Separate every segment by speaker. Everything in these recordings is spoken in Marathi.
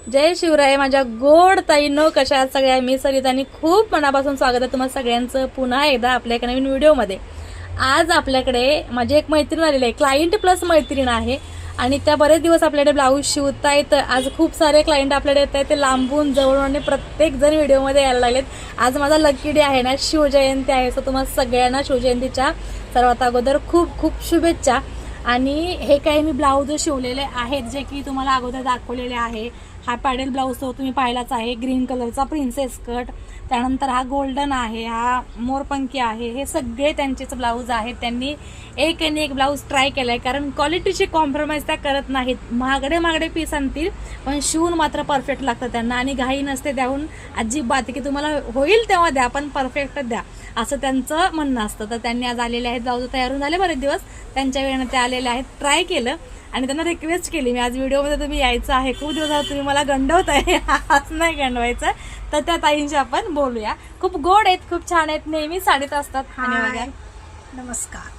Speaker 1: जय शिवराय माझ्या गोड ताईंनो, कशा आहात सगळ्या? मी सरिता आणि खूप मनापासून स्वागत आहे तुम्हा सगळ्यांचं पुन्हा एकदा आपल्या एका नवीन व्हिडिओमध्ये. आज आपल्याकडे माझी एक मैत्रीण आलेली आहे, क्लायंट प्लस मैत्रीण आहे आणि त्या बरेच दिवस आपल्याकडे ब्लाऊज शिवता येतं. आज खूप सारे क्लायंट आपल्याकडे येत आहेत, ते लांबून जवळून आणि प्रत्येक जण व्हिडिओमध्ये यायला लागलेत. आज माझा लकी डे आहे ना, शिवजयंती आहे. सो तुम्हाला सगळ्यांना शिवजयंतीच्या सर्वात अगोदर खूप खूप शुभेच्छा. आणि हे काही मी ब्लाऊज शिवलेले आहेत जे की तुम्हाला अगोदर दाखवलेले आहे. हा पॅडेल ब्लाऊज तो तुम्ही पाहिलाच आहे, ग्रीन कलरचा प्रिन्सेस कट. त्यानंतर हा गोल्डन आहे, हा मोरपंखी आहे. हे सगळे त्यांचेच ब्लाऊज आहेत. त्यांनी एक आणि एक ब्लाऊज ट्राय केलाय, कारण क्वालिटीची कॉम्प्रोमाइज त्या करत नाहीत. महागडे पीस आणतील पण शिवून मात्र परफेक्ट लागतं त्यांना, आणि घाई नसते द्याहून अजिबात, की तुम्हाला होईल तेव्हा द्या पण परफेक्ट द्या, असं त्यांचं म्हणणं असतं. तर त्यांनी आज आलेले आहेत, ब्लाऊज तयार होऊन झाले बरेच दिवस, त्यांच्या वेळेनं ते आलेले आहेत. ट्राय केलं आणि त्यांना रिक्वेस्ट केली मी, आज व्हिडिओमध्ये तुम्ही यायचं आहे, खूप दिवस तुम्ही मला गंडवत आहे, आज नाही गंडवायचं. तर त्या ताईंशी आपण बोलूया. खूप गोड आहेत, खूप छान आहेत, नेहमी साडीत असतात.
Speaker 2: हाय, नमस्कार.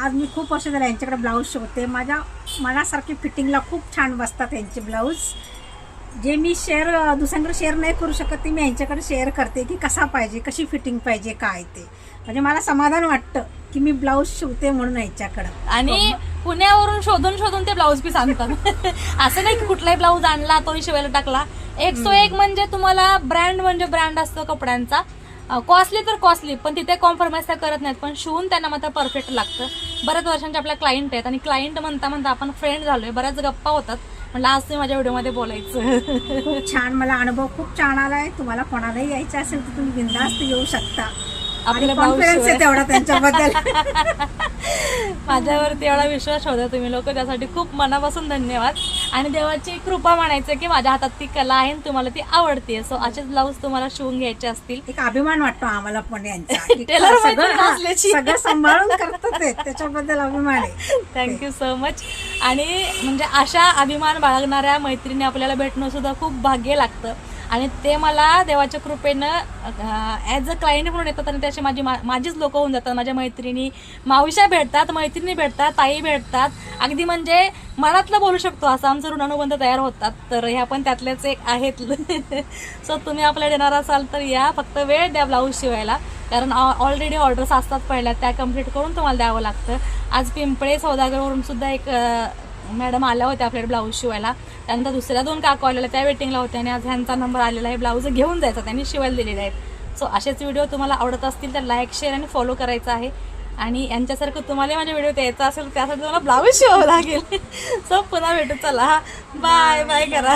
Speaker 2: आज मी खूप वर्ष झालं यांच्याकडे ब्लाऊज शिवते. मनासारखी फिटिंगला खूप छान बसतात यांचे ब्लाऊज. जे मी दुसऱ्यांकडे शेअर नाही करू शकत ते मी यांच्याकडे शेअर करते, की कसा पाहिजे, कशी फिटिंग पाहिजे, काय ते. म्हणजे मला समाधान वाटतं की मी ब्लाऊज शिवते म्हणून यांच्याकडं.
Speaker 1: आणि पुण्यावरून शोधून ते ब्लाऊज पीस आणतात. असं नाही की कुठलाही ब्लाऊज आणला तोही शिवायला टाकला. 101 म्हणजे तुम्हाला ब्रँड म्हणजे ब्रँड असतो कपड्यांचा. कॉस्टली तर कॉस्टली, पण तिथे कॉम्प्रोमाइज त्या करत नाहीत, पण शिवून त्यांना मात्र परफेक्ट लागतं. बऱ्याच वर्षांचे आपल्या क्लायंट आहेत, आणि क्लायंट म्हणता आपण फ्रेंड झालोय, बऱ्याच गप्पा होतात. म्हणलं आज तुम्ही माझ्या व्हिडिओमध्ये बोलायचं.
Speaker 2: खूप छान, मला अनुभव खूप छान आलाय. तुम्हाला कोणालाही यायचं असेल तर तुम्ही बिनधास्त येऊ शकता.
Speaker 1: आपल्याला
Speaker 2: कॉन्फिडन्स आहे तेवढा त्यांच्याबद्दल.
Speaker 1: माझ्यावरती एवढा विश्वास होता तुम्ही लोक, त्यासाठी खूप मनापासून धन्यवाद. आणि देवाची कृपा म्हणायचं की माझ्या हातात ती कला आहे आणि तुम्हाला ती आवडते. सो असेच ब्लाऊज तुम्हाला शिवून घ्यायचे असतील,
Speaker 2: एक अभिमान वाटतो आम्हाला पण यांचा.
Speaker 1: टेलर
Speaker 2: सगळं सांभाळून करतात ते, त्याच्याबद्दल अभिमान आहे.
Speaker 1: Thank you so much. आणि म्हणजे अशा अभिमान बाळगणाऱ्या मैत्रिणी आपल्याला भेटणं सुद्धा खूप भाग्य लागतं. आणि ते मला देवाच्या कृपेनं ॲज अ क्लायंट म्हणून येतात, आणि त्याची माझीच लोक होऊन जातात. माझ्या मैत्रिणी, मावश्या भेटतात, मैत्रिणी भेटतात, ताई भेटतात. अगदी म्हणजे मनातलं बोलू शकतो असं आमचं ऋणानुबंध तयार होतात. तर ह्या पण त्यातलेच एक आहेत. सो तुम्ही आपल्याला देणार असाल तर या, फक्त वेळ द्या ब्लाऊज शिवायला, कारण ऑलरेडी ऑर्डर्स असतात पहिल्या, त्या कम्प्लीट करून तुम्हाला द्यावं लागतं. आज पिंपळे सौदागरवरून सुद्धा एक मॅडम आल्या होत्या आपल्याकडे ब्लाऊज शिवायला. त्यानंतर दुसऱ्या 2 काकू आलेल्या, त्या वेटिंगला होत्या, आणि आज ह्यांचा नंबर आलेला आहे, ब्लाऊज घेऊन जायचा, त्यांनी शिवायला दिलेले आहेत. सो असेच व्हिडिओ तुम्हाला आवडत असतील तर लाईक, शेअर आणि फॉलो करायचं आहे. आणि यांच्यासारखं तुम्हाला माझ्या व्हिडिओ द्यायचा असेल त्यासाठी तुम्हाला ब्लाऊज शिवावं लागेल. सो पुन्हा भेटू, चला, बाय बाय करा.